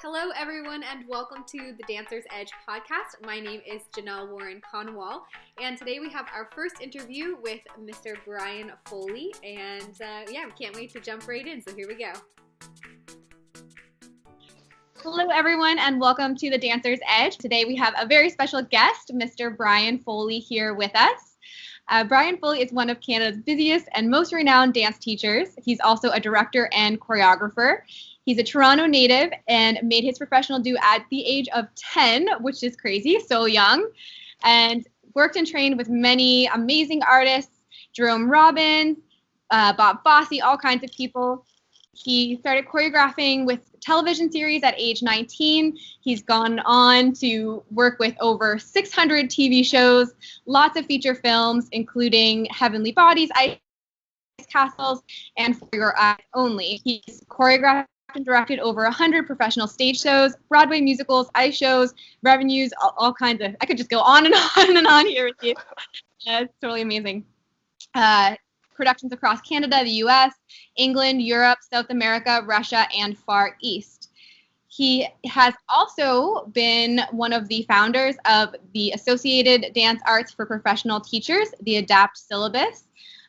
Hello, everyone, and welcome to the Dancer's Edge podcast. My name is Janelle Warren-Conwall, and today we have our first interview with Mr. Brian Foley, and we can't wait to jump right in, so here we go. Hello, everyone, and welcome to the Dancer's Edge. Today we have a very special guest, Mr. Brian Foley, here with us. Brian Foley is one of Canada's busiest and most renowned dance teachers. He's also a director and choreographer. He's a Toronto native and made his professional debut at the age of 10, which is crazy, so young, and worked and trained with many amazing artists, Jerome Robbins, Bob Fosse, all kinds of people. He started choreographing with television series at age 19. He's gone on to work with over 600 TV shows, lots of feature films, including Heavenly Bodies, Ice Castles, and For Your Eyes Only. He's choreographed and directed over 100 professional stage shows, Broadway musicals, ice shows, revenues, all kinds of, I could just go on and on and on here with you. It's totally amazing. Productions across Canada, the US, England, Europe, South America, Russia, and Far East. He has also been one of the founders of the Associated Dance Arts for Professional Teachers, the ADAPT syllabus,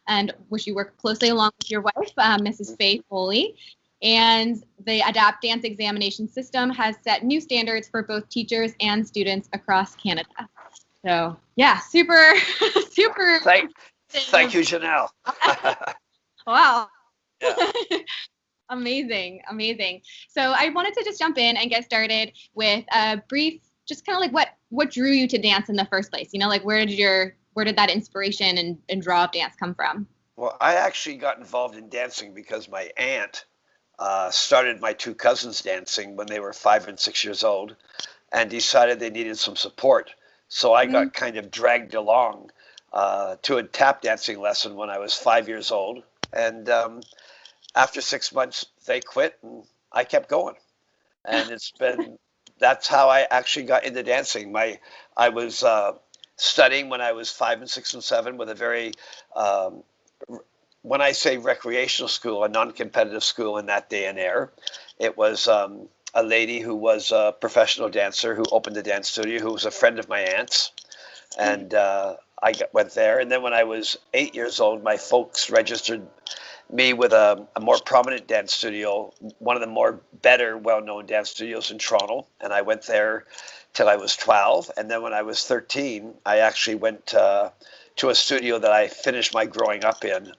and which you work closely along with your wife, Mrs. Faye Foley. And the ADAPT dance examination system has set new standards for both teachers and students across Canada. So, yeah, super. Thank you, Janelle. Wow. Yeah. Amazing. So I wanted to just jump in and get started with a brief, just kind of like what drew you to dance in the first place? You know, like where did that inspiration and draw of dance come from? Well, I actually got involved in dancing because my aunt started my two cousins dancing when they were 5 and 6 years old and decided they needed some support. So I got kind of dragged along to a tap dancing lesson when I was 5 years old. And after 6 months, they quit and I kept going. And that's how I actually got into dancing. I was studying when I was 5 and 6 and 7 with a very, when I say recreational school, a non-competitive school in that day and era, it was a lady who was a professional dancer who opened a dance studio, who was a friend of my aunt's. And went there. And then when I was 8 years old, my folks registered me with a more prominent dance studio, one of the more better, well-known dance studios in Toronto. And I went there till I was 12. And then when I was 13, I actually went to a studio that I finished my growing up in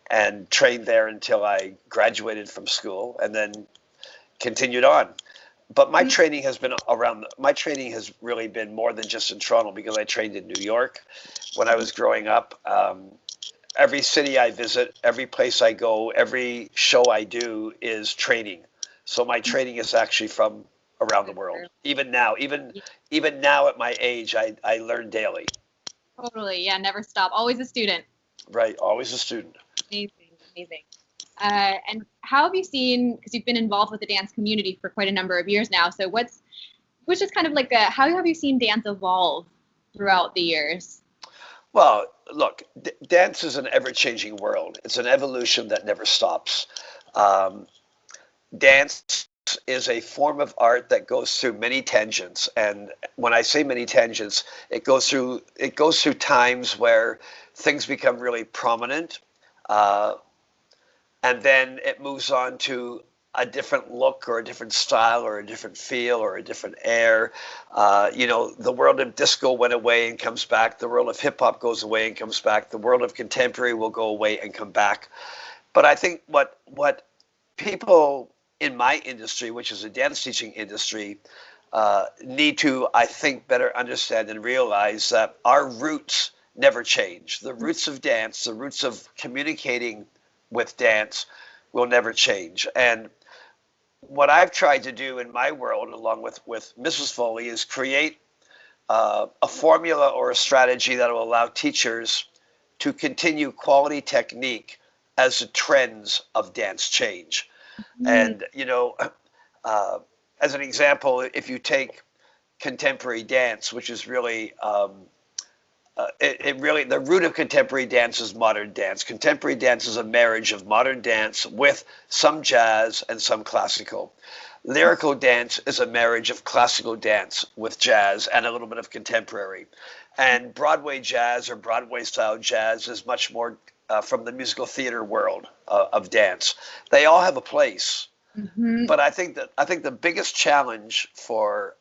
and trained there until I graduated from school and then continued on. But my training has really been more than just in Toronto, because I trained in New York when I was growing up. Every city I visit, every place I go, every show I do is training. So my training is actually from around the world. Even now at my age, I learn daily. Totally, yeah, never stop. Always a student. Right, always a student. Amazing. And how have you seen, because you've been involved with the dance community for quite a number of years now, so which is kind of like how have you seen dance evolve throughout the years? Well, look, dance is an ever-changing world. It's an evolution that never stops. Dance is a form of art that goes through many tangents, and when I say many tangents, it goes through times where things become really prominent, and then it moves on to a different look or a different style or a different feel or a different air. The world of disco went away and comes back. The world of hip hop goes away and comes back. The world of contemporary will go away and come back. But I think what people in my industry, which is a dance teaching industry, need to, I think, better understand and realize that our roots never change. The roots of dance, the roots of communicating with dance will never change. And what I've tried to do in my world, along with Mrs. Foley, is create a formula or a strategy that will allow teachers to continue quality technique as the trends of dance change. And, as an example, if you take contemporary dance, which is really it really, the root of contemporary dance is modern dance. Contemporary dance is a marriage of modern dance with some jazz and some classical. Lyrical dance is a marriage of classical dance with jazz and a little bit of contemporary. And Broadway jazz or Broadway style jazz is much more from the musical theater world of dance. They all have a place, but I think the biggest challenge for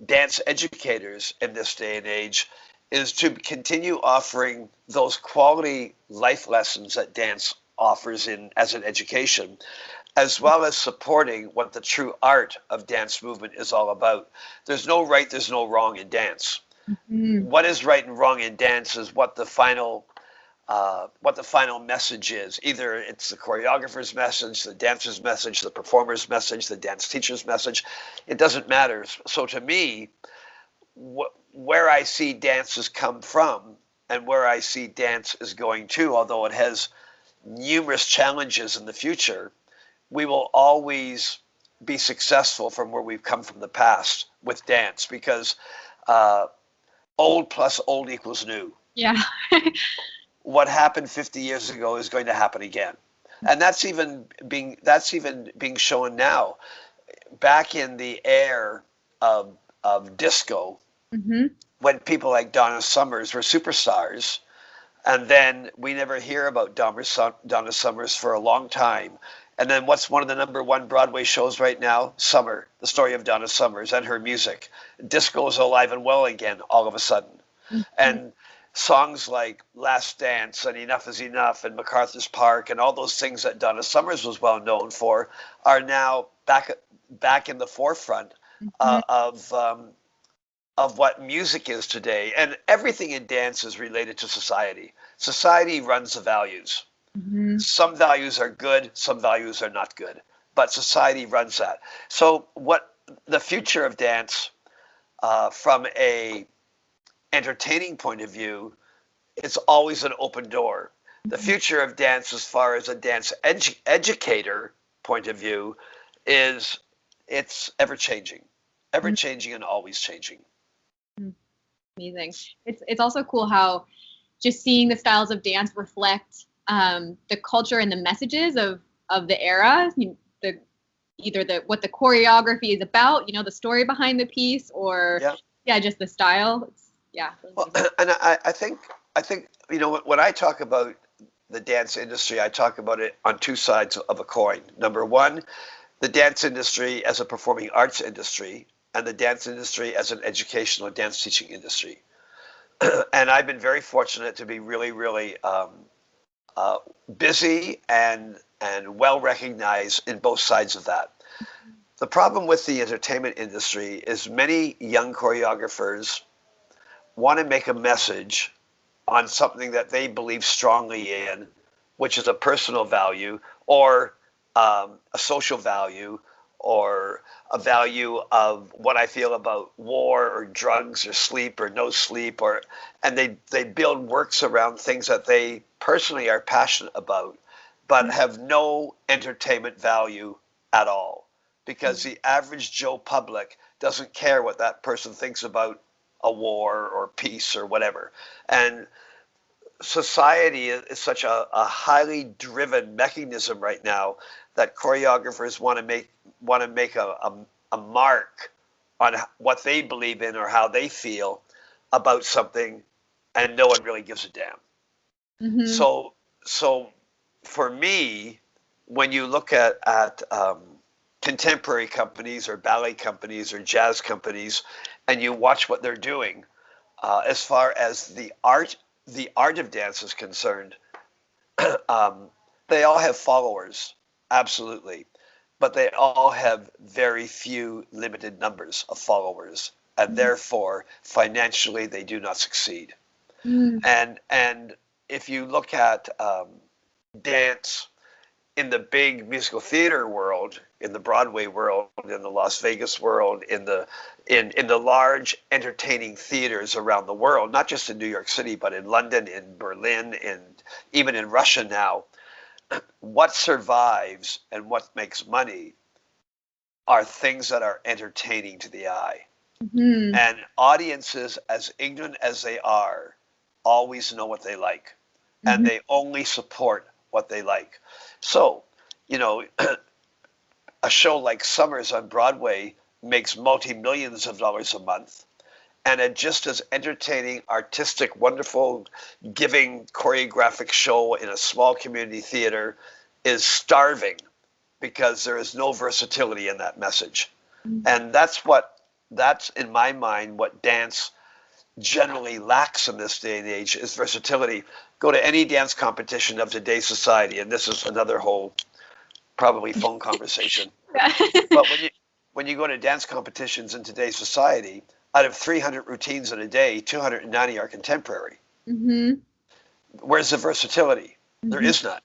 dance educators in this day and age is to continue offering those quality life lessons that dance offers in as an education, as well as supporting what the true art of dance movement is all about. There's no right, there's no wrong in dance. What is right and wrong in dance is what the final message is. Either it's the choreographer's message, the dancer's message, the performer's message, the dance teacher's message. It doesn't matter. So to me, where I see dance has come from and where I see dance is going to, although it has numerous challenges in the future, we will always be successful from where we've come from the past with dance, because old plus old equals new. Yeah. What happened 50 years ago is going to happen again. And that's even being shown now. Back in the era of disco, when people like Donna Summers were superstars, and then we never hear about Donna Summers for a long time. And then what's one of the #1 Broadway shows right now? Summer, the story of Donna Summers and her music. Disco is alive and well again all of a sudden. And songs like Last Dance and Enough is Enough and MacArthur's Park and all those things that Donna Summers was well known for are now back in the forefront of what music is today. And everything in dance is related to society. Society runs the values. Some values are good, some values are not good, but society runs that. So what the future of dance from a entertaining point of view, it's always an open door. The future of dance, as far as a dance educator point of view, is it's ever changing and always changing. Amazing. It's also cool how just seeing the styles of dance reflect the culture and the messages of the era. What the choreography is about, the story behind the piece, or just the style. Well, and I think when I talk about the dance industry, I talk about it on two sides of a coin. Number one, the dance industry as a performing arts industry, and the dance industry as an educational dance teaching industry. And I've been very fortunate to be really, really busy and well recognized in both sides of that. The problem with the entertainment industry is many young choreographers want to make a message on something that they believe strongly in, which is a personal value or a social value or a value of what I feel about war or drugs or sleep or no sleep, and they build works around things that they personally are passionate about, but have no entertainment value at all, because the average Joe public doesn't care what that person thinks about a war or peace or whatever. And society is such a highly driven mechanism right now that choreographers want to make a mark on what they believe in or how they feel about something, and no one really gives a damn. So for me, when you look at contemporary companies or ballet companies or jazz companies, and you watch what they're doing, as far as the art of dance is concerned, they all have followers, absolutely, but they all have very few limited numbers of followers, and therefore financially they do not succeed. And if you look at dance in the big musical theater world, in the Broadway world, in the Las Vegas world, in the large entertaining theaters around the world, not just in New York City, but in London, in Berlin, and even in Russia now, what survives and what makes money are things that are entertaining to the eye. Mm-hmm. And audiences, as ignorant as they are, always know what they like, and Mm-hmm. they only support what they like. So, you know, a show like Summers on Broadway makes multi-millions of dollars a month, and a just as entertaining, artistic, wonderful, giving choreographic show in a small community theater is starving because there is no versatility in that message. And that's in my mind what dance generally lacks in this day and age is versatility. Go to any dance competition of today's society, and this is another whole probably phone conversation. But when you go to dance competitions in today's society, out of 300 routines in a day, 290 are contemporary. Mm-hmm. Where's the versatility? There Mm-hmm. is none.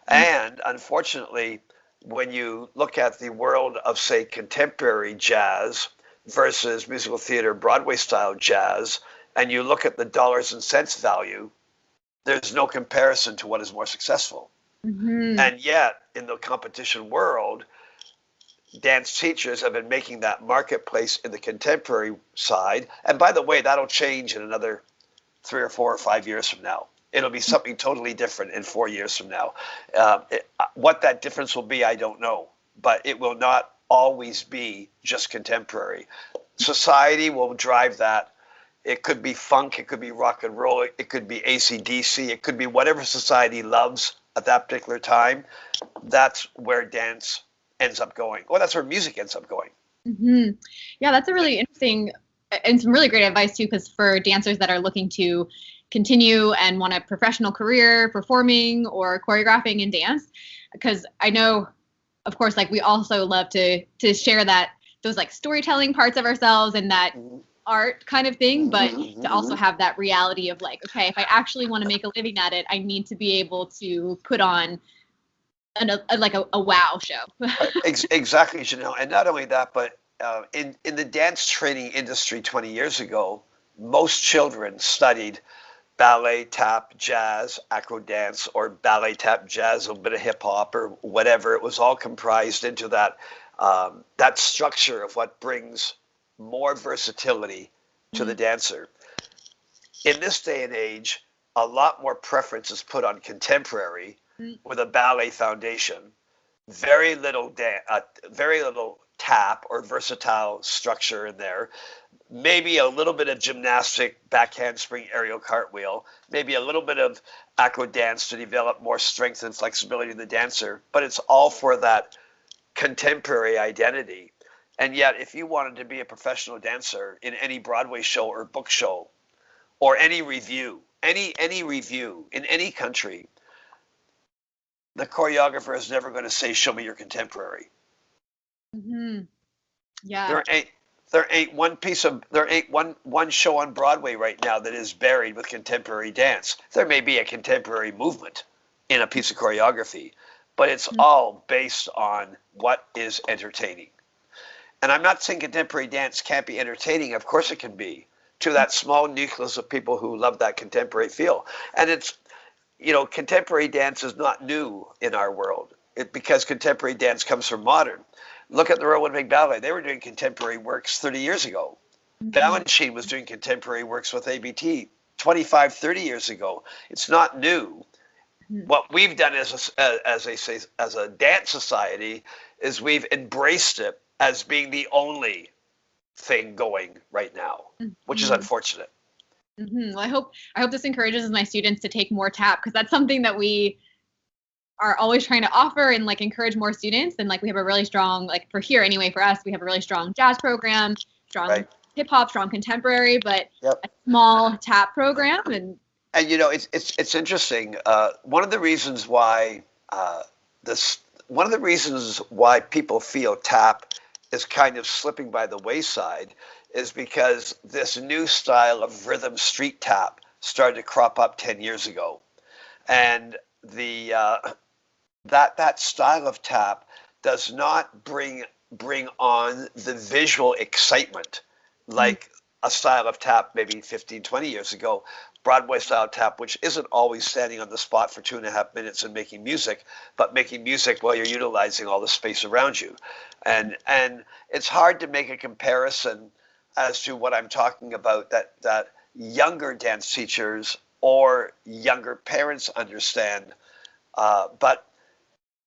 And unfortunately, when you look at the world of, say, contemporary jazz versus musical theater Broadway style jazz, and you look at the dollars and cents value, there's no comparison to what is more successful. Mm-hmm. And yet, in the competition world, dance teachers have been making that marketplace in the contemporary side. And by the way, that'll change in another 3 or 4 or 5 years from now. It'll be something totally different in 4 years from now. What that difference will be, I don't know, but it will not always be just contemporary. Society will drive that. It could be funk, it could be rock and roll, it could be AC/DC, it could be whatever society loves at that particular time. That's where dance ends up going, or that's where music ends up going. Mm-hmm. Yeah, that's a really interesting and some really great advice too, because for dancers that are looking to continue and want a professional career performing or choreographing in dance, because I know, of course, like we also love to share that those like storytelling parts of ourselves and that art kind of thing, but to also have that reality of like, okay, if I actually want to make a living at it, I need to be able to put on a wow show. Exactly, Janelle. And not only that, but in the dance training industry 20 years ago, most children studied ballet, tap, jazz, acro dance, or ballet, tap, jazz, a bit of hip hop, or whatever. It was all comprised into that structure of what brings more versatility to the dancer. In this day and age, a lot more preference is put on contemporary with a ballet foundation, very little tap or versatile structure in there. Maybe a little bit of gymnastic, back handspring, aerial cartwheel. Maybe a little bit of acro dance to develop more strength and flexibility in the dancer. But it's all for that contemporary identity. And yet, if you wanted to be a professional dancer in any Broadway show or book show or any review, any review in any country, the choreographer is never going to say, "Show me your contemporary." Mm-hmm. Yeah. There ain't there ain't one show on Broadway right now that is buried with contemporary dance. There may be a contemporary movement in a piece of choreography, but it's all based on what is entertaining. And I'm not saying contemporary dance can't be entertaining. Of course it can be, to that small nucleus of people who love that contemporary feel. And it's, contemporary dance is not new in our world because contemporary dance comes from modern. Look at the Royal Winnipeg Ballet. They were doing contemporary works 30 years ago. Balanchine was doing contemporary works with ABT 25, 30 years ago. It's not new. What we've done as a dance society is we've embraced it as being the only thing going right now, which is unfortunate. Mm-hmm. Well, I hope this encourages my students to take more tap, because that's something that we are always trying to offer and like encourage more students. And like we have a really strong, like for here anyway, for us, we have a really strong jazz program, strong Right. hip hop, strong contemporary, but Yep. a small tap program. And it's interesting. One of the reasons why people feel tap is kind of slipping by the wayside is because this new style of rhythm street tap started to crop up 10 years ago, and the that style of tap does not bring on the visual excitement like a style of tap maybe 15, 20 years ago. Broadway style tap, which isn't always standing on the spot for 2.5 minutes and making music, but making music while you're utilizing all the space around you. And it's hard to make a comparison as to what I'm talking about, that younger dance teachers or younger parents understand. But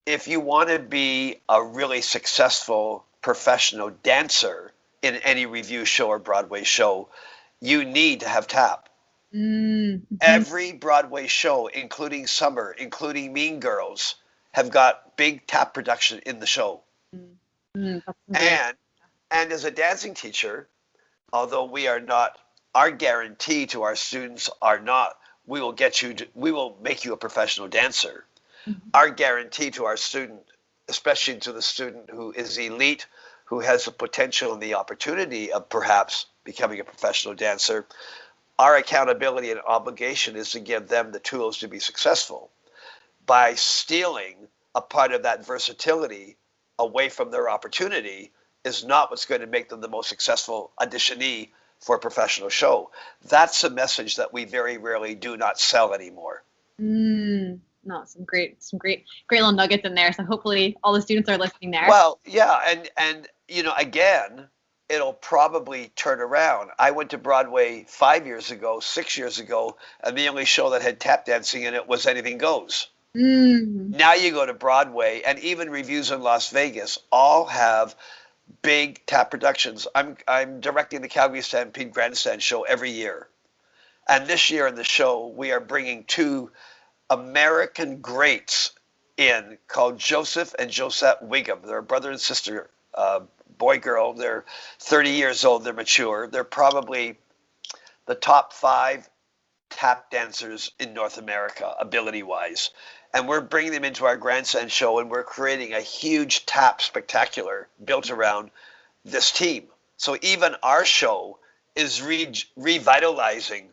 if you want to be a really successful professional dancer in any review show or Broadway show, you need to have tap. Mm-hmm. Every Broadway show, including Summer, including Mean Girls, have got big tap production in the show. Mm-hmm. And as a dancing teacher, although we are not, our guarantee to our students are not, we will make you a professional dancer. Mm-hmm. Our guarantee to our student, especially to the student who is elite, who has the potential and the opportunity of perhaps becoming a professional dancer, our accountability and obligation is to give them the tools to be successful. By stealing a part of that versatility away from their opportunity is not what's going to make them the most successful auditionee for a professional show. That's a message that we very rarely do not sell anymore. No, some great little nuggets in there. So hopefully all the students are listening there. Well, yeah, and again, it'll probably turn around. I went to Broadway 5 years ago, 6 years ago, and the only show that had tap dancing in it was Anything Goes. Now you go to Broadway, and even reviews in Las Vegas all have big tap productions. I'm directing the Calgary Stampede Grandstand show every year. And this year in the show, we are bringing two American greats in called Joseph and Josette Wiggum. They're a brother and sister, boy, girl. They're 30 years old. They're mature. They're probably the top 5 tap dancers in North America, ability-wise. And we're bringing them into our grandstand show, and we're creating a huge tap spectacular built around this team. So even our show is revitalizing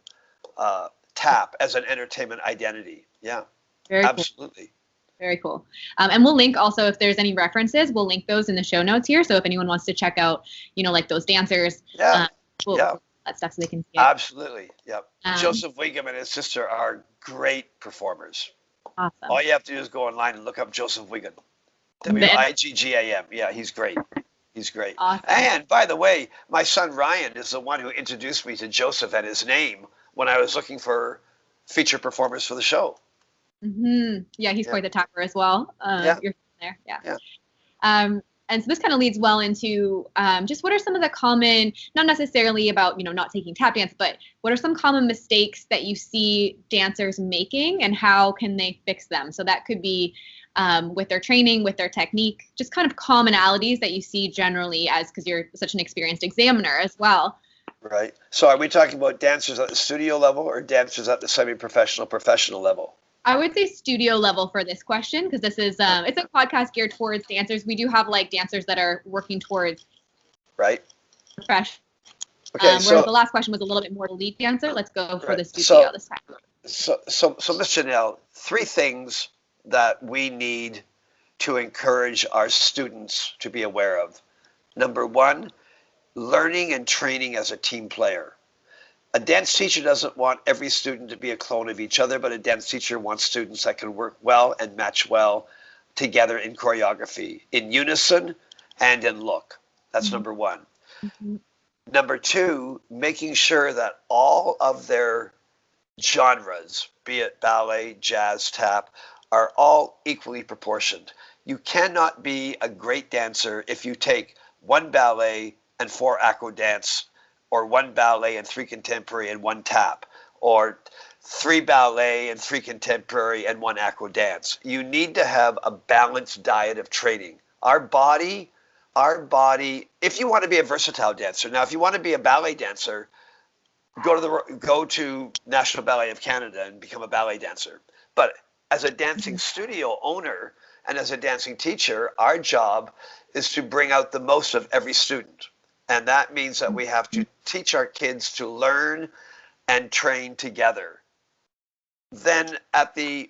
tap as an entertainment identity. Yeah, very absolutely. Cool. Very cool. And we'll link also, if there's any references, we'll link those in the show notes here. So if anyone wants to check out, like those dancers, we'll that stuff so they can see it. Absolutely. Yep. Joseph Wiggum and his sister are great performers. Awesome. All you have to do is go online and look up Joseph Wiggum. Wiggam. Yeah, he's great. He's great. Awesome. And by the way, my son Ryan is the one who introduced me to Joseph and his name when I was looking for feature performers for the show. Mm-hmm. Yeah, he's quite the tapper as well. You're there. Yeah. And so this kind of leads well into just what are some of the common, not necessarily about, not taking tap dance, but what are some common mistakes that you see dancers making and how can they fix them? So that could be with their training, with their technique, just kind of commonalities that you see generally because you're such an experienced examiner as well. Right. So are we talking about dancers at the studio level or dancers at the semi-professional, professional level? I would say studio level for this question because this is it's a podcast geared towards dancers. We do have dancers that are working towards professional. Okay, whereas the last question was a little bit more lead dancer. Let's go for the studio this time. So Miss Janelle, 3 things that we need to encourage our students to be aware of. Number 1, learning and training as a team player. A dance teacher doesn't want every student to be a clone of each other, but a dance teacher wants students that can work well and match well together in choreography, in unison and in look. That's number 1. Mm-hmm. Number 2, making sure that all of their genres, be it ballet, jazz, tap, are all equally proportioned. You cannot be a great dancer if you take 1 ballet and 4 acro dance, or 1 ballet and 3 contemporary and 1 tap, or 3 ballet and 3 contemporary and 1 acro dance. You need to have a balanced diet of training. Our body, if you want to be a versatile dancer, now if you want to be a ballet dancer, go to National Ballet of Canada and become a ballet dancer. But as a dancing studio owner and as a dancing teacher, our job is to bring out the most of every student. And that means that we have to teach our kids to learn and train together. Then at the,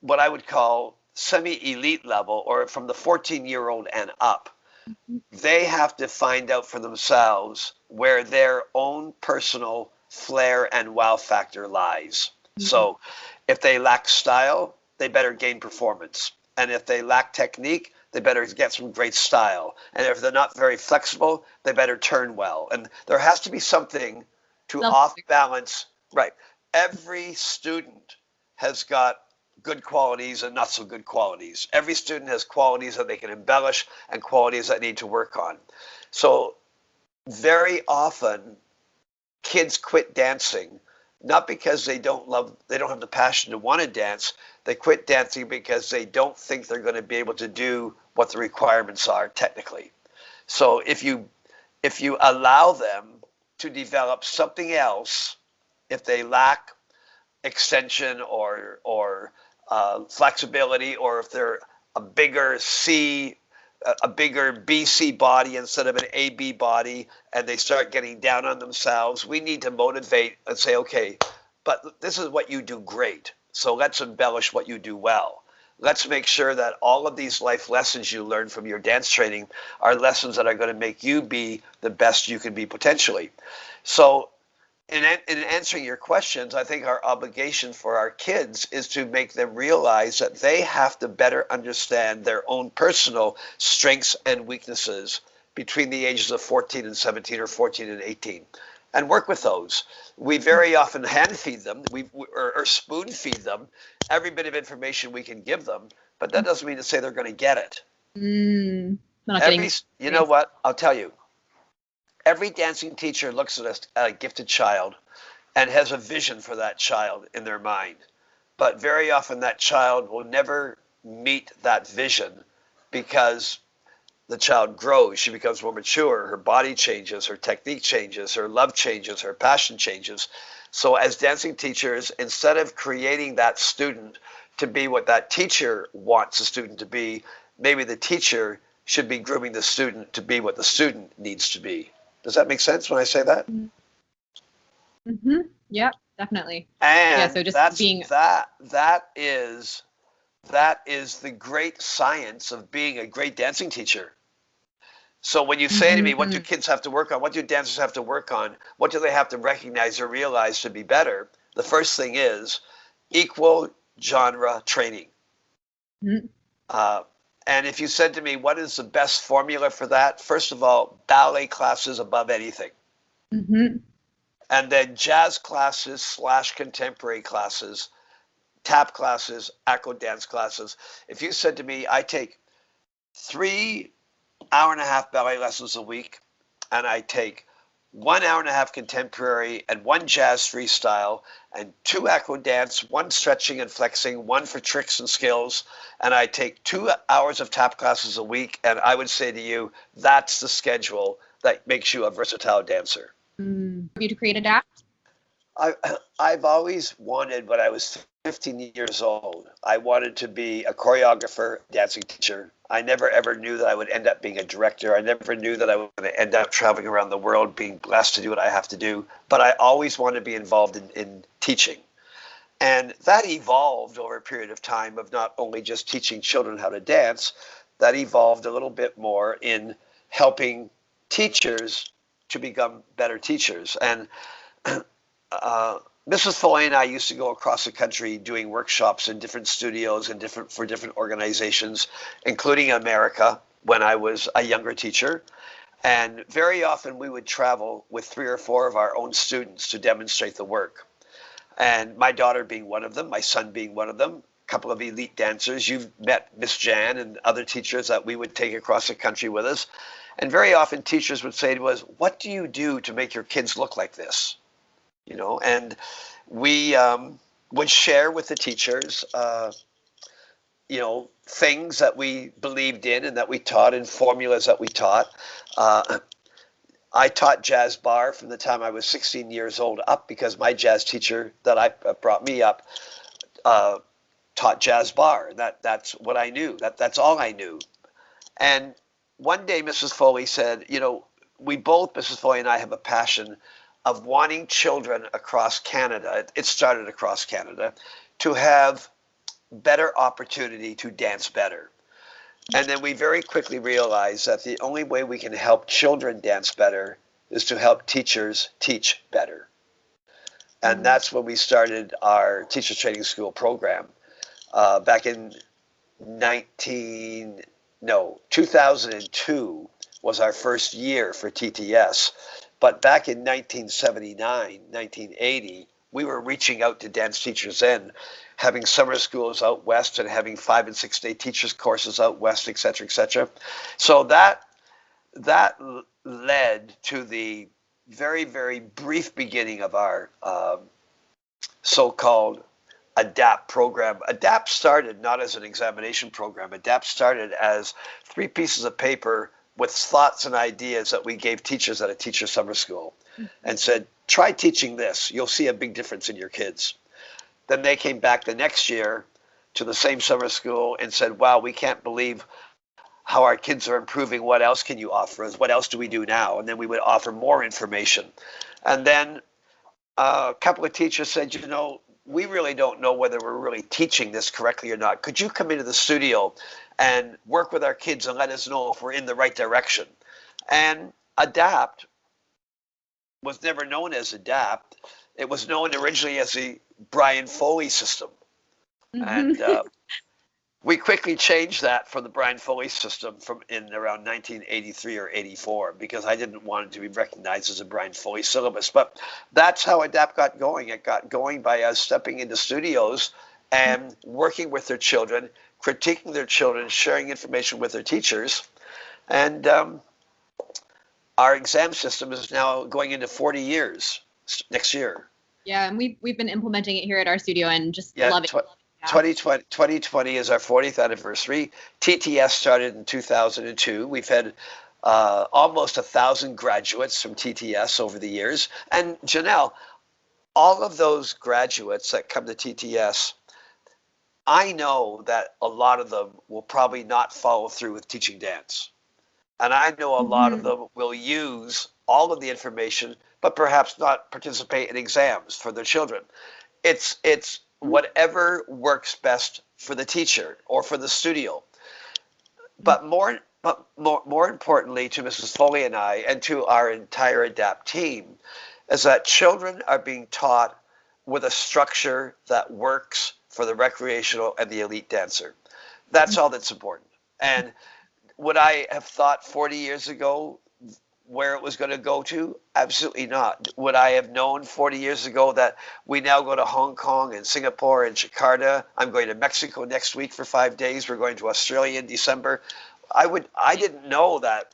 what I would call semi-elite level, or from the 14-year-old and up, they have to find out for themselves where their own personal flair and wow factor lies. Mm-hmm. So if they lack style, they better gain performance. And if they lack technique, they better get some great style. And if they're not very flexible, they better turn well. And there has to be something to off balance. Right. Every student has got good qualities and not so good qualities. Every student has qualities that they can embellish and qualities that need to work on. So very often kids quit dancing not because they don't have the passion to want to dance. They quit dancing because they don't think they're going to be able to do what the requirements are technically. So if you allow them to develop something else, if they lack extension or flexibility, or if they're a bigger BC body instead of an AB body, and they start getting down on themselves, we need to motivate and say, okay, but this is what you do great. So let's embellish what you do well. Let's make sure that all of these life lessons you learn from your dance training are lessons that are going to make you be the best you can be potentially. So in answering your questions, I think our obligation for our kids is to make them realize that they have to better understand their own personal strengths and weaknesses between the ages of 14 and 17 or 14 and 18 and work with those. We very often hand feed them or spoon feed them every bit of information we can give them, but that doesn't mean to say they're going to get it. You know what? I'll tell you. Every dancing teacher looks at a gifted child and has a vision for that child in their mind. But very often that child will never meet that vision because the child grows. She becomes more mature. Her body changes. Her technique changes. Her love changes. Her passion changes. So as dancing teachers, instead of creating that student to be what that teacher wants the student to be, maybe the teacher should be grooming the student to be what the student needs to be. Does that make sense when I say that? Mm-hmm. Yep, definitely. And yeah, so just being that is the great science of being a great dancing teacher. So when you say to me, what do kids have to work on? What do dancers have to work on? What do they have to recognize or realize to be better? The first thing is equal genre training. And if you said to me, what is the best formula for that? First of all, ballet classes above anything. And then jazz classes / contemporary classes, tap classes, acro dance classes. If you said to me, I take 3 hour-and-a-half ballet lessons a week, and I take 1 hour-and-a-half contemporary and 1 jazz freestyle and 2 acro dance, 1 stretching and flexing, 1 for tricks and skills, and I take 2 hours of tap classes a week, and I would say to you, that's the schedule that makes you a versatile dancer. For you to create adapt? I've always wanted, when I was 15 years old, I wanted to be a choreographer, dancing teacher. I never ever knew that I would end up being a director. I never knew that I was going to end up traveling around the world, being blessed to do what I have to do. But I always wanted to be involved in teaching. And that evolved over a period of time of not only just teaching children how to dance, that evolved a little bit more in helping teachers to become better teachers. And Mrs. Foley and I used to go across the country doing workshops in different studios and for different organizations, including America, when I was a younger teacher. And very often we would travel with 3 or 4 of our own students to demonstrate the work. And my daughter being one of them, my son being one of them, a couple of elite dancers. You've met Miss Jan and other teachers that we would take across the country with us. And very often teachers would say to us, what do you do to make your kids look like this? You know, and we would share with the teachers, you know, things that we believed in and that we taught, and formulas that we taught. I taught jazz bar from the time I was 16 years old up, because my jazz teacher that brought me up taught jazz bar. That's what I knew. That's all I knew. And one day Mrs. Foley said, you know, we both, Mrs. Foley and I, have a passion of wanting children across Canada, it started across Canada, to have better opportunity to dance better. And then we very quickly realized that the only way we can help children dance better is to help teachers teach better. And that's when we started our teacher training school program back in 19 no, 2002 was our first year for TTS. But back in 1979, 1980, we were reaching out to dance teachers then, having summer schools out west and having 5 and 6 day teachers courses out west, et cetera, et cetera. So that led to the very, very brief beginning of our so-called ADAPT program. ADAPT started not as an examination program. ADAPT started as 3 pieces of paper with thoughts and ideas that we gave teachers at a teacher summer school and said, try teaching this. You'll see a big difference in your kids. Then they came back the next year to the same summer school and said, wow, we can't believe how our kids are improving. What else can you offer us? What else do we do now? And then we would offer more information. And then a couple of teachers said, you know, we really don't know whether we're really teaching this correctly or not. Could you come into the studio and work with our kids and let us know if we're in the right direction? And ADAPT was never known as ADAPT. It was known originally as the Brian Foley system. And we quickly changed that from the Brian Foley system from in around 1983 or 84 because I didn't want it to be recognized as a Brian Foley syllabus. But that's how ADAPT got going. It got going by us stepping into studios and working with their children, critiquing their children, sharing information with their teachers. And our exam system is now going into 40 years next year. Yeah, and we've been implementing it here at our studio and just love it. 2020 is our 40th anniversary. TTS started in 2002. We've had almost 1,000 graduates from TTS over the years. And Janelle, all of those graduates that come to TTS, I know that a lot of them will probably not follow through with teaching dance. And I know a lot of them will use all of the information, but perhaps not participate in exams for their children. It's whatever works best for the teacher or for the studio. But more importantly to Mrs. Foley and I and to our entire ADAPT team is that children are being taught with a structure that works for the recreational and the elite dancer. That's all that's important. And would I have thought 40 years ago where it was going to go to? Absolutely not. Would I have known 40 years ago that we now go to Hong Kong and Singapore and Jakarta? I'm going to Mexico next week for 5 days. We're going to Australia in December. I didn't know that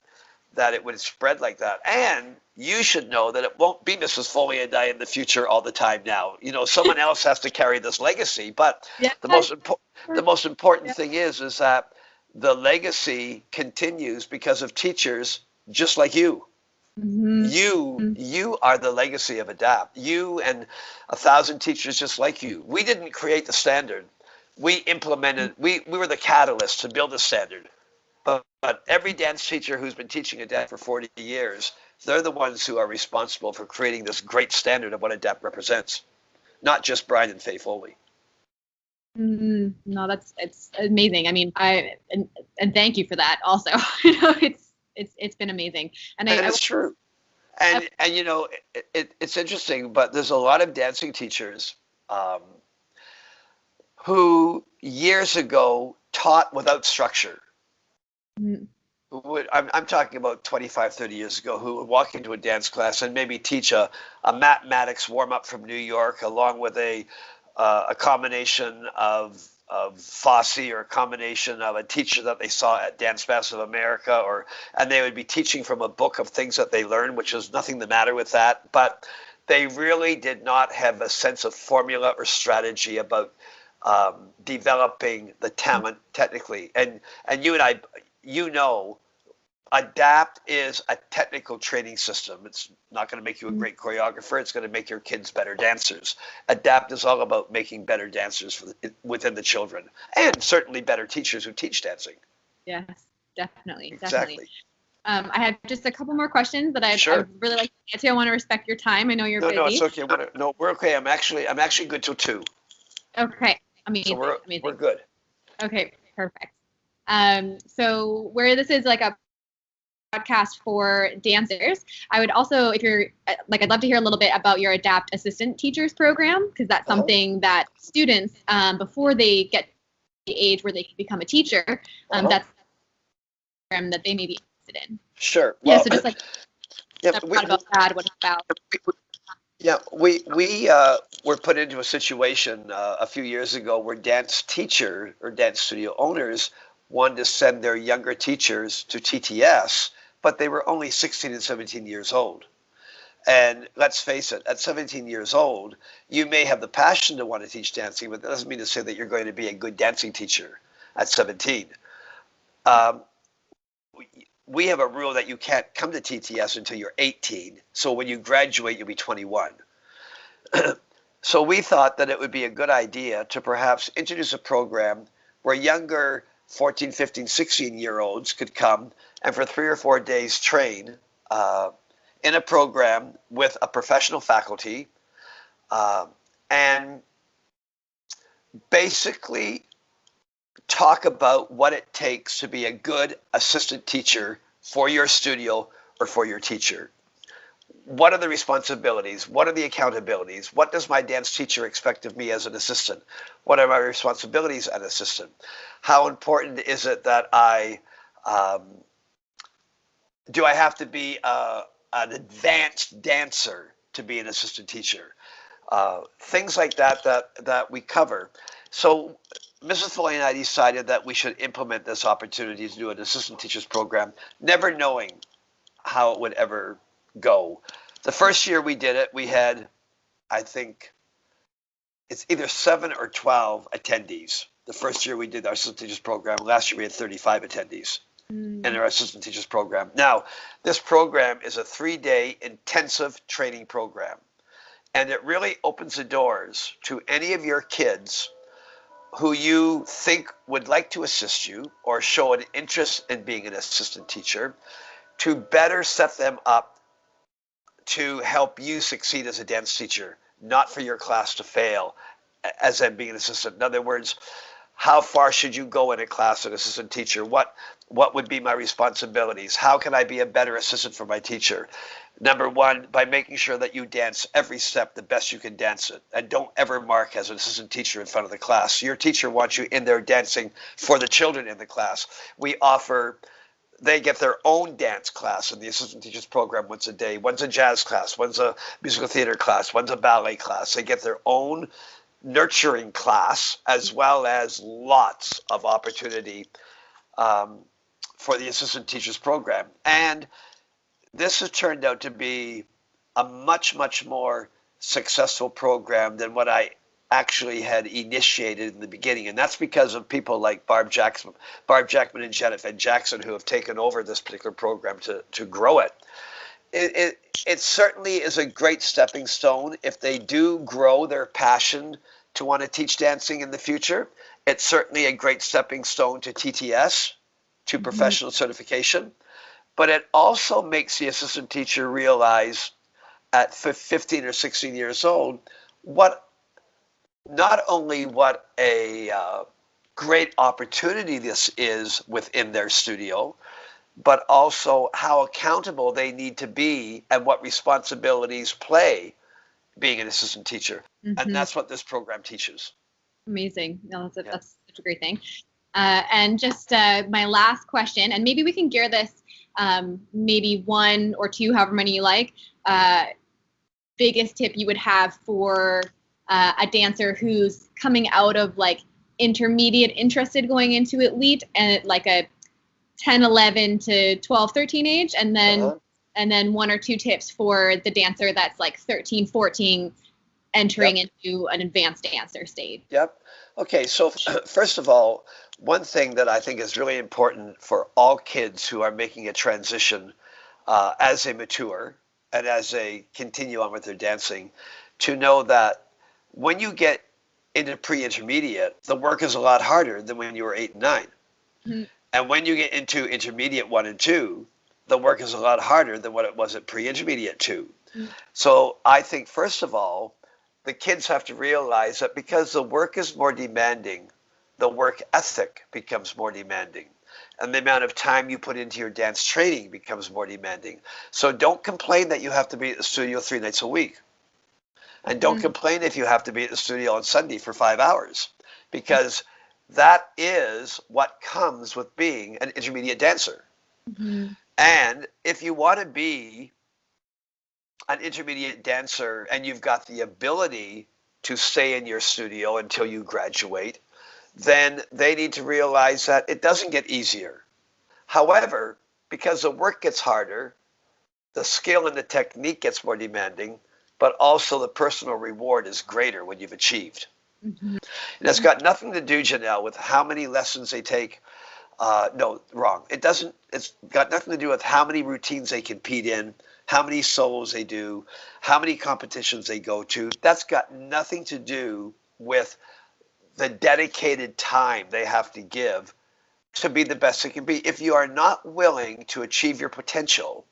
it would spread like that. And you should know that it won't be Mrs. Foley and I in the future all the time now. You know, someone else has to carry this legacy. But the most important thing is that the legacy continues because of teachers just like you. You are the legacy of ADAPT. You and 1,000 teachers just like you. We didn't create the standard. We implemented, we were the catalyst to build the standard. But every dance teacher who's been teaching ADAPT for 40 years, they're the ones who are responsible for creating this great standard of what ADAPT represents, not just Brian and Faye Foley. No, it's amazing. I mean, and thank you for that also. You know, it's been amazing. And it's true. And you know, it's interesting, but there's a lot of dancing teachers who years ago taught without structure. I'm talking about 25, 30 years ago, who would walk into a dance class and maybe teach a mathematics warm-up from New York along with a combination of Fosse or a combination of a teacher that they saw at Dance Masters of America, and they would be teaching from a book of things that they learned, which is nothing the matter with that. But they really did not have a sense of formula or strategy about developing the talent technically. And you and I, you know, ADAPT is a technical training system. It's not going to make you a great choreographer. It's going to make your kids better dancers. ADAPT is all about making better dancers within the children, and certainly better teachers who teach dancing. Yes, definitely. Exactly. I have just a couple more questions that I'd really like to get to. I want to respect your time. I know you're busy. No, it's okay. No, we're okay. I'm actually good till 2. Okay, amazing. So we're good. Okay, perfect. So where this is like a podcast for dancers, I would also, if you're like, I'd love to hear a little bit about your ADAPT Assistant Teachers Program, because that's something that students, before they get to the age where they can become a teacher, that's program that they may be interested in. Sure. Yeah, Well, so just like yeah, not about that, what it's about. yeah, we were put into a situation a few years ago where dance teacher or dance studio owners wanted to send their younger teachers to TTS, but they were only 16 and 17 years old. And let's face it, at 17 years old, you may have the passion to want to teach dancing, but that doesn't mean to say that you're going to be a good dancing teacher at 17. Um, we have a rule that you can't come to TTS until you're 18. So when you graduate, you'll be 21. So we thought that it would be a good idea to perhaps introduce a program where younger 14, 15, 16-year-olds could come and for 3 or 4 days train in a program with a professional faculty and basically talk about what it takes to be a good assistant teacher for your studio or for your teacher. What are the responsibilities? What are the accountabilities? What does my dance teacher expect of me as an assistant? What are my responsibilities as an assistant? How important is it that do I have to be an advanced dancer to be an assistant teacher? Things like that we cover. So Mrs. Foley and I decided that we should implement this opportunity to do an assistant teachers program, never knowing how it would ever go. The first year we did it, we had, I think, it's either 7 or 12 attendees. The first year we did our assistant teachers program. Last year we had 35 attendees in our assistant teachers program. Now, this program is a 3-day intensive training program, and it really opens the doors to any of your kids who you think would like to assist you or show an interest in being an assistant teacher, to better set them up to help you succeed as a dance teacher, not for your class to fail as them being an assistant. In other words, how far should you go in a class as an assistant teacher? What would be my responsibilities? How can I be a better assistant for my teacher? Number one, by making sure that you dance every step the best you can dance it. And don't ever mark as an assistant teacher in front of the class. Your teacher wants you in there dancing for the children in the class. They get their own dance class in the assistant teachers program once a day. One's a jazz class, one's a musical theater class, one's a ballet class. They get their own nurturing class, as well as lots of opportunity for the assistant teachers program. And this has turned out to be a much, much more successful program than what I actually had initiated in the beginning. And that's because of people like Barb Jackman and Jennifer Jackson, who have taken over this particular program to grow it. It certainly is a great stepping stone if they do grow their passion to want to teach dancing in the future. It's certainly a great stepping stone to TTS, to professional certification. But it also makes the assistant teacher realize at 15 or 16 years old not only what a great opportunity this is within their studio, but also how accountable they need to be and what responsibilities play being an assistant teacher. And that's what this program teaches. Amazing. No, that's such a great thing. And just my last question, and maybe we can gear this maybe 1 or 2, however many you like, biggest tip you would have for a dancer who's coming out of like intermediate interested going into elite and like a 10, 11 to 12, 13 age, and then 1 or 2 tips for the dancer that's like 13, 14 entering into an advanced dancer stage. Yep. Okay, so first of all, one thing that I think is really important for all kids who are making a transition as they mature and as they continue on with their dancing, to know that when you get into pre-intermediate, the work is a lot harder than when you were 8 and 9. Mm-hmm. And when you get into intermediate 1 and 2, the work is a lot harder than what it was at pre-intermediate 2. Mm-hmm. So I think, first of all, the kids have to realize that because the work is more demanding, the work ethic becomes more demanding. And the amount of time you put into your dance training becomes more demanding. So don't complain that you have to be at the studio 3 nights a week. And don't complain if you have to be at the studio on Sunday for 5 hours, because that is what comes with being an intermediate dancer. Mm-hmm. And if you want to be an intermediate dancer and you've got the ability to stay in your studio until you graduate, then they need to realize that it doesn't get easier. However, because the work gets harder, the skill and the technique gets more demanding, but also the personal reward is greater when you've achieved. Mm-hmm. And it's got nothing to do, Janelle, with how many lessons they take. No, wrong. It doesn't. It's got nothing to do with how many routines they compete in, how many solos they do, how many competitions they go to. That's got nothing to do with the dedicated time they have to give to be the best they can be. If you are not willing to achieve your potential,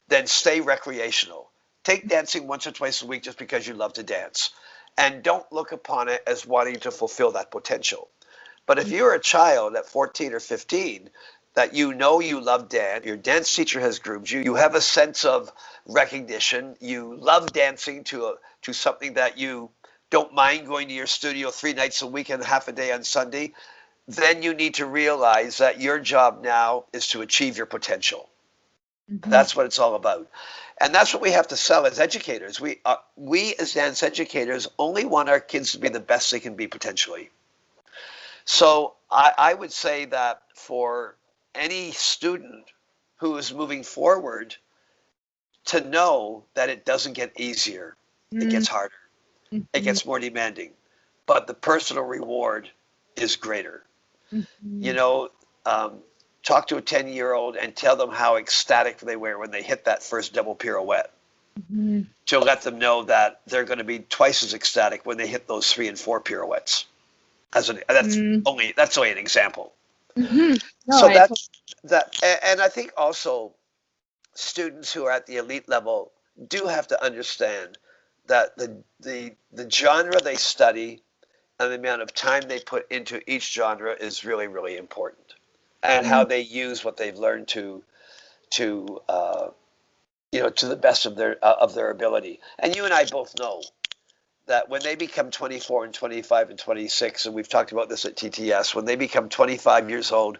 then stay recreational. Take dancing once or twice a week just because you love to dance. And don't look upon it as wanting to fulfill that potential. But if you're a child at 14 or 15 that you know you love dance, your dance teacher has groomed you, you have a sense of recognition, you love dancing to something that you don't mind going to your studio 3 nights a week and half a day on Sunday, then you need to realize that your job now is to achieve your potential. Mm-hmm. That's what it's all about. And that's what we have to sell as educators. We as dance educators only want our kids to be the best they can be potentially. So I would say that for any student who is moving forward, to know that it doesn't get easier, it gets harder, it Mm-hmm. gets more demanding, but the personal reward is greater. Mm-hmm. You know, talk to a 10-year-old and tell them how ecstatic they were when they hit that first double pirouette. Mm-hmm. To let them know that they're going to be twice as ecstatic when they hit those 3 and 4 pirouettes. That's only an example. Mm-hmm. No, So I totally. and I think also students who are at the elite level do have to understand that the genre they study and the amount of time they put into each genre is really, really important, and how they use what they've learned to to the best of their ability. And you and I both know that when they become 24 and 25 and 26, and we've talked about this at TTS, when they become 25 years old,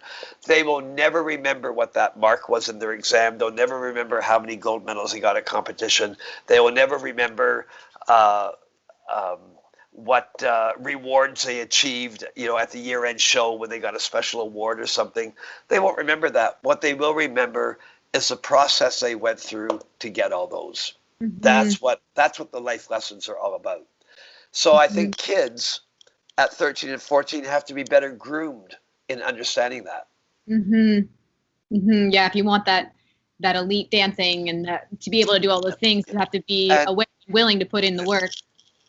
they will never remember what that mark was in their exam. They'll never remember how many gold medals they got at competition. They will never remember uh, um, what rewards they achieved, at the year-end show when they got a special award or something. They won't remember that. What they will remember is the process they went through to get all those. Mm-hmm. That's what the life lessons are all about. So I Mm-hmm. think kids at 13 and 14 have to be better groomed in understanding that. Mm-hmm. Mm-hmm. Yeah, if you want that elite dancing and to be able to do all those things, you have to be And willing to put in the work.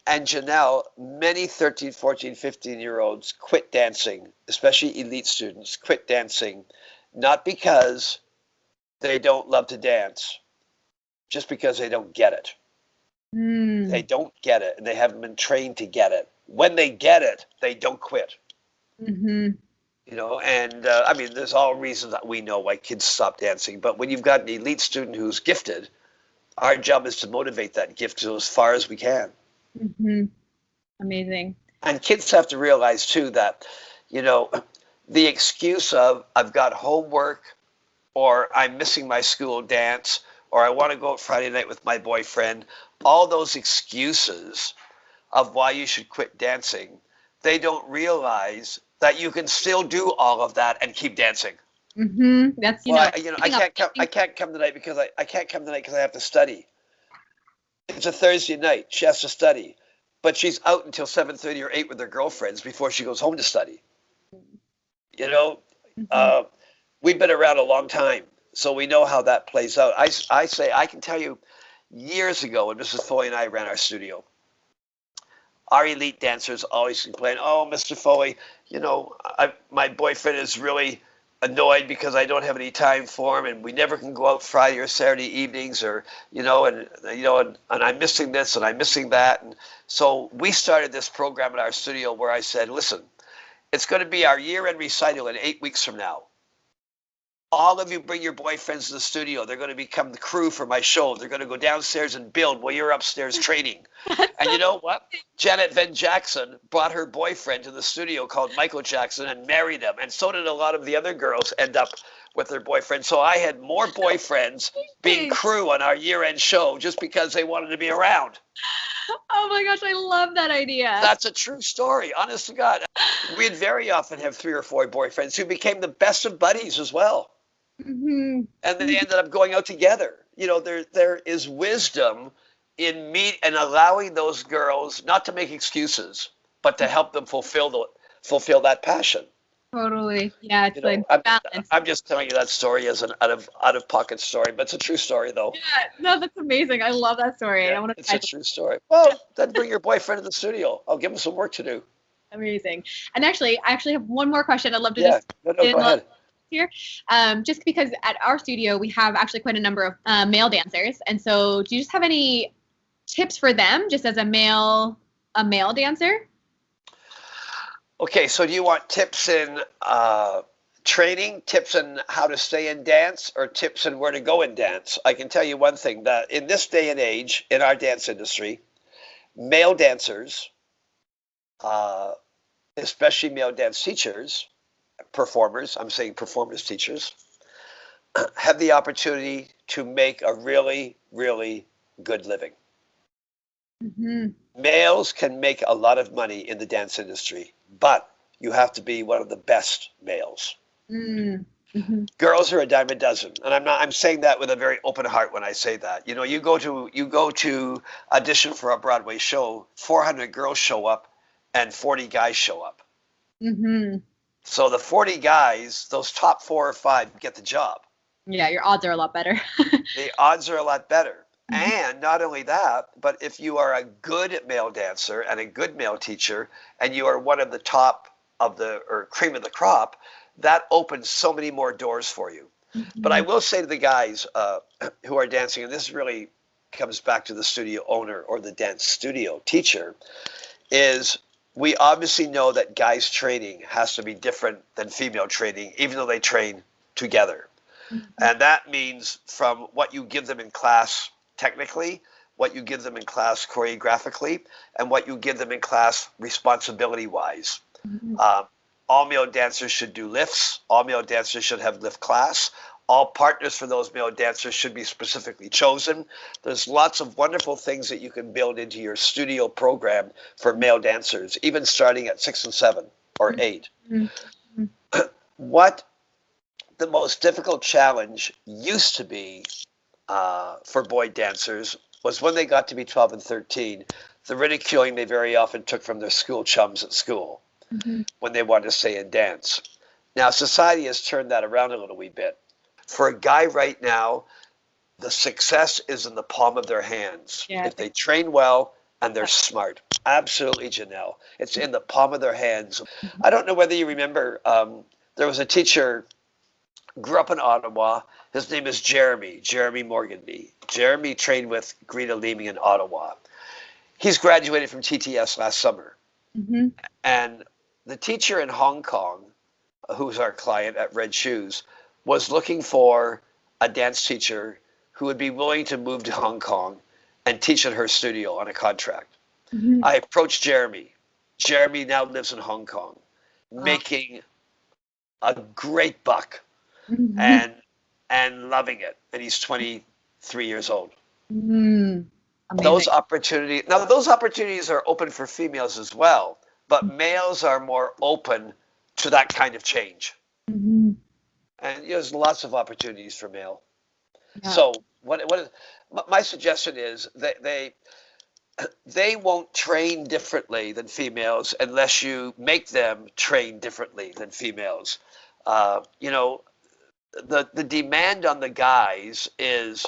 and Janelle, many 13, 14, 15-year-olds quit dancing, especially elite students, quit dancing, not because they don't love to dance, just because they don't get it. They don't get it, and they haven't been trained to get it. When they get it, they don't quit. Mm-hmm. And I mean, there's all reasons that we know why kids stop dancing. But when you've got an elite student who's gifted, our job is to motivate that gift to as far as we can. Mm-hmm. Amazing. And kids have to realize too that, the excuse of I've got homework, or I'm missing my school dance, or I want to go out Friday night with my boyfriend, all those excuses of why you should quit dancing, they don't realize that you can still do all of that and keep dancing. Mm-hmm. That's Well, I can't come tonight because I have to study. It's a Thursday night. She has to study, but she's out until 7:30 or 8 with her girlfriends before she goes home to study. You know, Mm-hmm. uh, we've been around a long time, so we know how that plays out. I say I can tell you, years ago when Mrs. Foley and I ran our studio, our elite dancers always complain, "Oh, Mr. Foley, my boyfriend is really annoyed because I don't have any time for him, and we never can go out Friday or Saturday evenings, and I'm missing this and I'm missing that." And so we started this program at our studio where I said, "Listen, it's going to be our year-end recital in 8 weeks from now. all of you bring your boyfriends to the studio. They're going to become the crew for my show. They're going to go downstairs and build while you're upstairs training. And you know what? Janet Van Jackson brought her boyfriend to the studio called Michael Jackson and married him. And so did a lot of the other girls end up with their boyfriends. So I had more boyfriends being crew on our year-end show just because they wanted to be around. Oh my gosh, I love that idea. That's a true story, honest to God. We'd very often have 3 or 4 boyfriends who became the best of buddies as well. Mm-hmm. And they ended up going out together. You know, there is wisdom in me and allowing those girls not to make excuses, but to help them fulfill that passion. Totally. Yeah, it's balance. I'm just telling you that story as an out of pocket story, but it's a true story though. Yeah, no, that's amazing. I love that story. Yeah, it's a true story. Well, then bring your boyfriend to the studio. I'll give him some work to do. Amazing. And I actually have one more question. I'd love to go ahead. Here, just because at our studio we have actually quite a number of male dancers, and so do you just have any tips for them, just as a male dancer? Okay, so do you want tips in training, tips in how to stay in dance, or tips in where to go in dance? I can tell you one thing, that in this day and age in our dance industry, male dancers, especially male dance teachers, performers, I'm saying performers, teachers, have the opportunity to make a really, really good living. Mm-hmm. Males can make a lot of money in the dance industry, but you have to be one of the best males. Mm-hmm. Girls are a dime a dozen, and I'm saying that with a very open heart when I say that. You know, you go to audition for a Broadway show, 400 girls show up, and 40 guys show up. Mm-hmm. So the 40 guys, those top 4 or 5 get the job. Yeah, your odds are a lot better. The odds are a lot better. And not only that, but if you are a good male dancer and a good male teacher, and you are one of the top of or cream of the crop, that opens so many more doors for you. Mm-hmm. But I will say to the guys who are dancing, and this really comes back to the studio owner or the dance studio teacher, is we obviously know that guys training has to be different than female training, even though they train together. Mm-hmm. And that means from what you give them in class technically, what you give them in class choreographically, and what you give them in class responsibility-wise. Mm-hmm. All male dancers should do lifts. All male dancers should have lift class. All partners for those male dancers should be specifically chosen. There's lots of wonderful things that you can build into your studio program for male dancers, even starting at 6 and 7 or 8. Mm-hmm. What the most difficult challenge used to be for boy dancers was when they got to be 12 and 13, the ridiculing they very often took from their school chums at school. Mm-hmm. When they wanted to stay in dance. Now, society has turned that around a little wee bit. For a guy right now, the success is in the palm of their hands. Yeah. If they train well and they're smart. Absolutely, Janelle. It's in the palm of their hands. Mm-hmm. I don't know whether you remember, there was a teacher, grew up in Ottawa. His name is Jeremy Morganby. Jeremy trained with Greta Leeming in Ottawa. He's graduated from TTS last summer. Mm-hmm. And the teacher in Hong Kong, who's our client at Red Shoes, was looking for a dance teacher who would be willing to move to Hong Kong and teach at her studio on a contract. Mm-hmm. I approached Jeremy. Jeremy now lives in Hong Kong, making a great buck. Mm-hmm. and loving it. And he's 23 years old. Mm-hmm. Those opportunities are open for females as well, but males are more open to that kind of change. Mm-hmm. And there's lots of opportunities for male. Yeah. So my suggestion is that they won't train differently than females unless you make them train differently than females. The demand on the guys is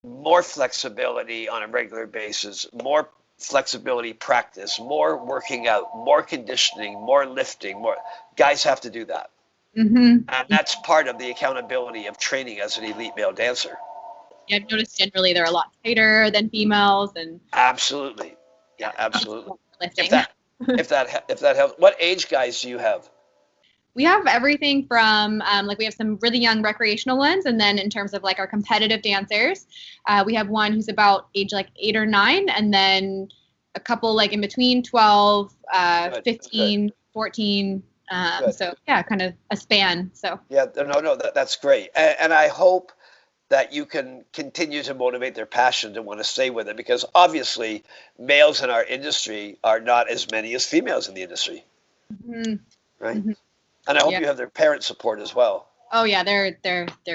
more flexibility on a regular basis, more flexibility practice, more working out, more conditioning, more lifting, more. Guys have to do that. Mm-hmm. And that's part of the accountability of training as an elite male dancer. Yeah, I've noticed generally they're a lot tighter than females, and absolutely, yeah, absolutely. If that helps. What age guys do you have? We have everything from like we have some really young recreational ones, and then in terms of like our competitive dancers, we have one who's about age like 8 or 9, and then a couple like in between 12, Good, 15, 14. good. So yeah, kind of a span. So Yeah, no, that's great. And I hope that you can continue to motivate their passion to want to stay with it because obviously males in our industry are not as many as females in the industry, mhm, right? mhm. And I hope Yeah. you have their parent support as well. Oh yeah, they're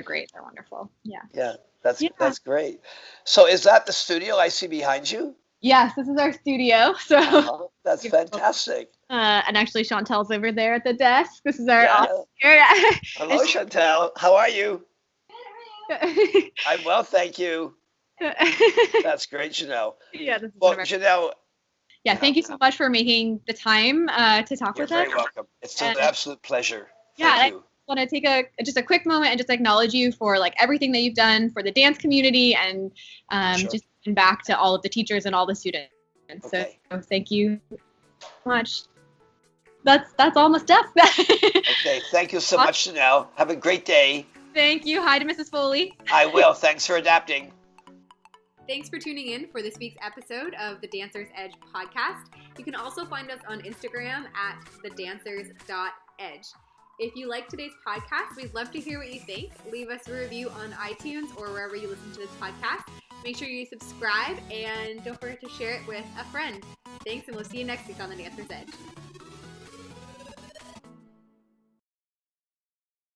great. They're wonderful. Yeah. Yeah, Yeah. that's great. So is that the studio I see behind you? Yes, this is our studio. So Uh-huh. That's fantastic. and actually Chantel's over there at the desk. This is our Yeah. office here. Hello, Chantel. How are you? I'm well, thank you. That's great, Janelle. Yeah, this is one Well, of our. Janelle, Yeah, thank you so much for making the time to talk you're with us. very welcome. It's an And absolute pleasure. yeah, and Thank I you. want to take just a quick moment and just acknowledge you for like everything that you've done for the dance community and Sure. just giving back to all of the teachers and all the students. Okay. So thank you so much. That's all my stuff. Okay. Thank you so much, Janelle. Have a great day. Thank you. Hi to Mrs. Foley. I will. Thanks for adapting. Thanks for tuning in for this week's episode of the Dancer's Edge podcast. You can also find us on Instagram at thedancers.edge. If you like today's podcast, we'd love to hear what you think. Leave us a review on iTunes or wherever you listen to this podcast. Make sure you subscribe and don't forget to share it with a friend. Thanks, and we'll see you next week on the Dancer's Edge.